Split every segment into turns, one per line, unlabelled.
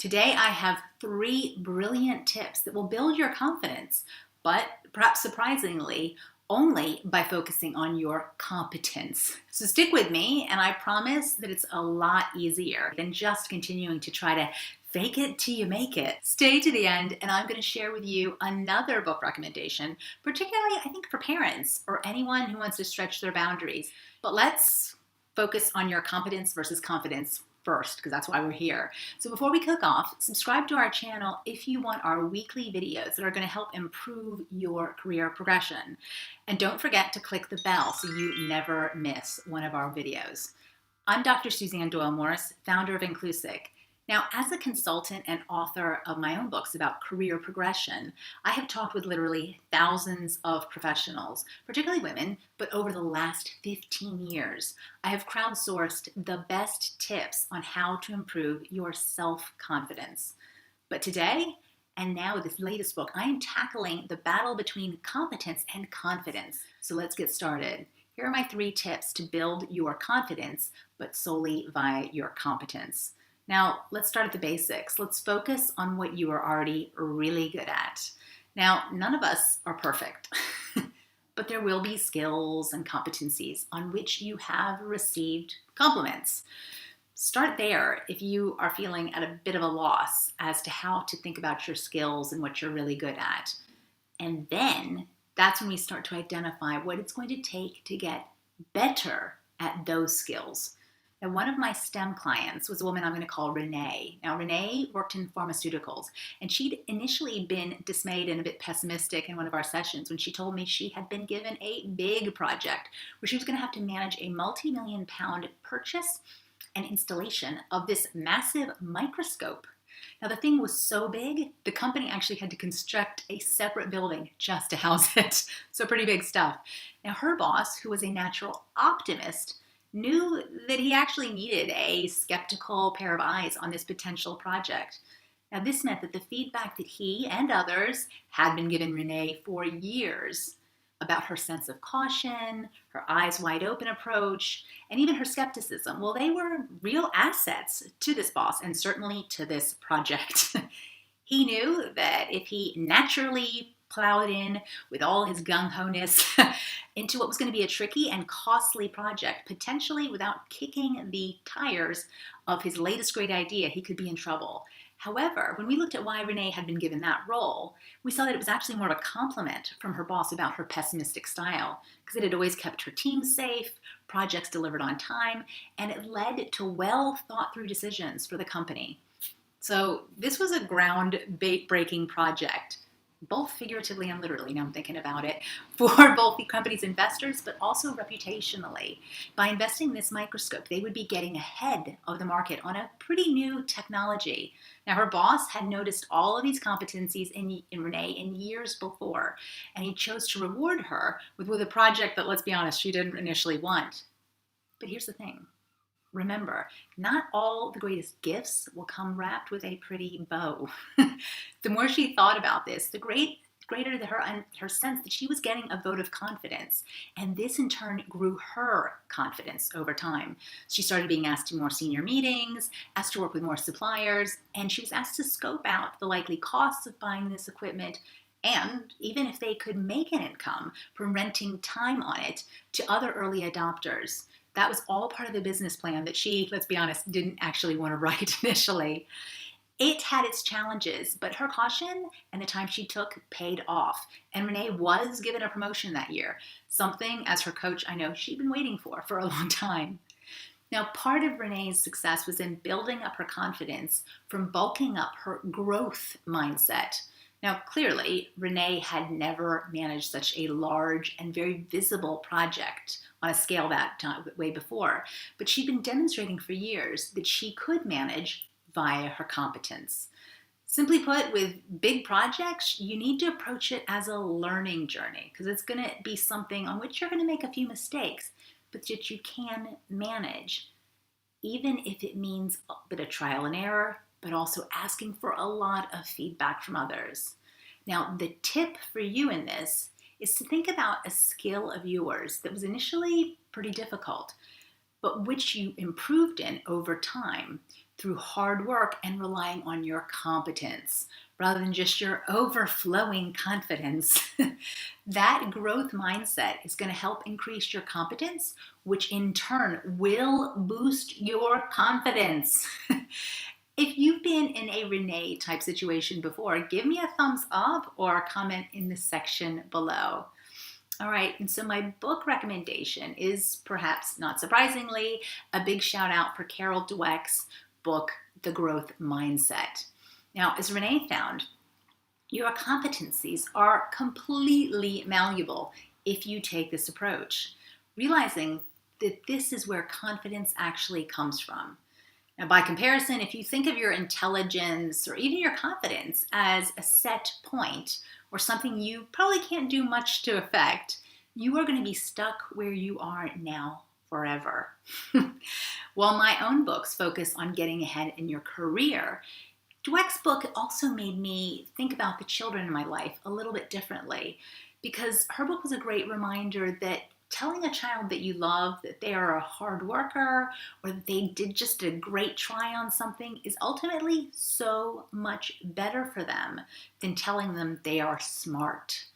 Today, I have 3 brilliant tips that will build your confidence, but perhaps surprisingly, only by focusing on your competence. So stick with me, and I promise that it's a lot easier than just continuing to try to fake it till you make it. Stay to the end, and I'm going to share with you another book recommendation, particularly, I think, for parents or anyone who wants to stretch their boundaries. But let's focus on your competence versus confidence first, because that's why we're here. So before we kick off, subscribe to our channel if you want our weekly videos that are going to help improve your career progression. And don't forget to click the bell so you never miss one of our videos. I'm Dr. Suzanne Doyle-Morris, founder of Inclusive. Now, as a consultant and author of my own books about career progression, I have talked with literally thousands of professionals, particularly women, but over the last 15 years, I have crowdsourced the best tips on how to improve your self-confidence. But today, and now with this latest book, I am tackling the battle between competence and confidence. So let's get started. Here are my 3 tips to build your confidence, but solely via your competence. Now, let's start at the basics. Let's focus on what you are already really good at. Now, none of us are perfect, but there will be skills and competencies on which you have received compliments. Start there if you are feeling at a bit of a loss as to how to think about your skills and what you're really good at. And then that's when we start to identify what it's going to take to get better at those skills. Now, one of my STEM clients was a woman I'm going to call Renee. Now, Renee worked in pharmaceuticals, and she'd initially been dismayed and a bit pessimistic in one of our sessions when she told me she had been given a big project where she was going to have to manage a multi-million-pound purchase and installation of this massive microscope. Now, the thing was so big, the company actually had to construct a separate building just to house it. So pretty big stuff. Now, her boss, who was a natural optimist, knew that he actually needed a skeptical pair of eyes on this potential project. Now, this meant that the feedback that he and others had been giving Renee for years about her sense of caution, her eyes wide open approach, and even her skepticism, well, they were real assets to this boss and certainly to this project. He knew that if he naturally plowed in with all his gung-ho-ness into what was going to be a tricky and costly project, potentially without kicking the tires of his latest great idea, he could be in trouble. However, when we looked at why Renee had been given that role, we saw that it was actually more of a compliment from her boss about her pessimistic style, because it had always kept her team safe, projects delivered on time, and it led to well thought through decisions for the company. So this was a ground-breaking project, both figuratively and literally, now I'm thinking about it, for both the company's investors, but also reputationally. By investing in this microscope, they would be getting ahead of the market on a pretty new technology. Now, her boss had noticed all of these competencies in Renee in years before, and he chose to reward her with a project that, let's be honest, she didn't initially want. But here's the thing. Remember, not all the greatest gifts will come wrapped with a pretty bow. The more she thought about this, the greater her sense that she was getting a vote of confidence. And this in turn grew her confidence over time. She started being asked to more senior meetings, asked to work with more suppliers, and she was asked to scope out the likely costs of buying this equipment, and even if they could make an income from renting time on it to other early adopters. That was all part of the business plan that she, let's be honest, didn't actually want to write initially. It had its challenges, but her caution and the time she took paid off. And Renee was given a promotion that year, something, as her coach, I know she'd been waiting for a long time. Now, part of Renee's success was in building up her confidence from bulking up her growth mindset. Now, clearly, Renee had never managed such a large and very visible project on a scale that way before, but she'd been demonstrating for years that she could manage via her competence. Simply put, with big projects, you need to approach it as a learning journey, because it's going to be something on which you're going to make a few mistakes, but that you can manage, even if it means a bit of trial and error, but also asking for a lot of feedback from others. Now, the tip for you in this is to think about a skill of yours that was initially pretty difficult, but which you improved in over time, through hard work and relying on your competence rather than just your overflowing confidence. That growth mindset is going to help increase your competence, which in turn will boost your confidence. If you've been in a Renee type situation before, give me a thumbs up or a comment in the section below. All right, and so my book recommendation is, perhaps not surprisingly, a big shout out for Carol Dweck's book, The Growth Mindset. Now, as Renee found, your competencies are completely malleable if you take this approach, realizing that this is where confidence actually comes from. Now, by comparison, if you think of your intelligence or even your confidence as a set point or something you probably can't do much to affect, you are going to be stuck where you are now forever. While my own books focus on getting ahead in your career, Dweck's book also made me think about the children in my life a little bit differently, because her book was a great reminder that telling a child that you love that they are a hard worker or that they did just a great try on something is ultimately so much better for them than telling them they are smart.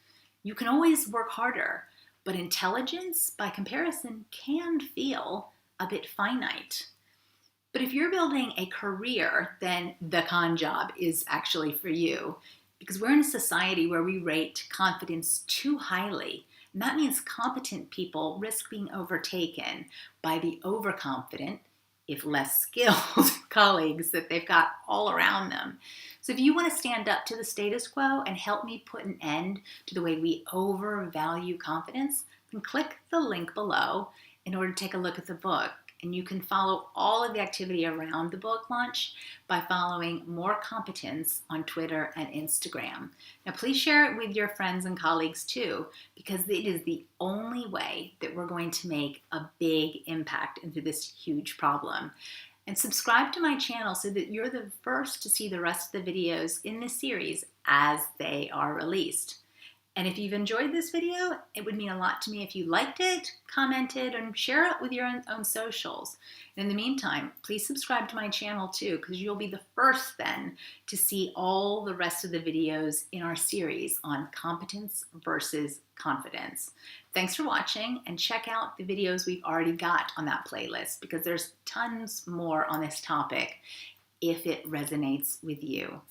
You can always work harder, but intelligence, by comparison, can feel a bit finite. But if you're building a career, then the con job is actually for you, because we're in a society where we rate confidence too highly. And that means competent people risk being overtaken by the overconfident, if less skilled, colleagues that they've got all around them. So if you want to stand up to the status quo and help me put an end to the way we overvalue confidence, then click the link below in order to take a look at the book. And you can follow all of the activity around the book launch by following More Competence on Twitter and Instagram. Now, please share it with your friends and colleagues too, because it is the only way that we're going to make a big impact into this huge problem. And subscribe to my channel so that you're the first to see the rest of the videos in this series as they are released. And if you've enjoyed this video, it would mean a lot to me if you liked it, commented, and share it with your own socials. And in the meantime, please subscribe to my channel too, because you'll be the first then to see all the rest of the videos in our series on competence versus confidence. Thanks for watching, and check out the videos we've already got on that playlist, because there's tons more on this topic if it resonates with you.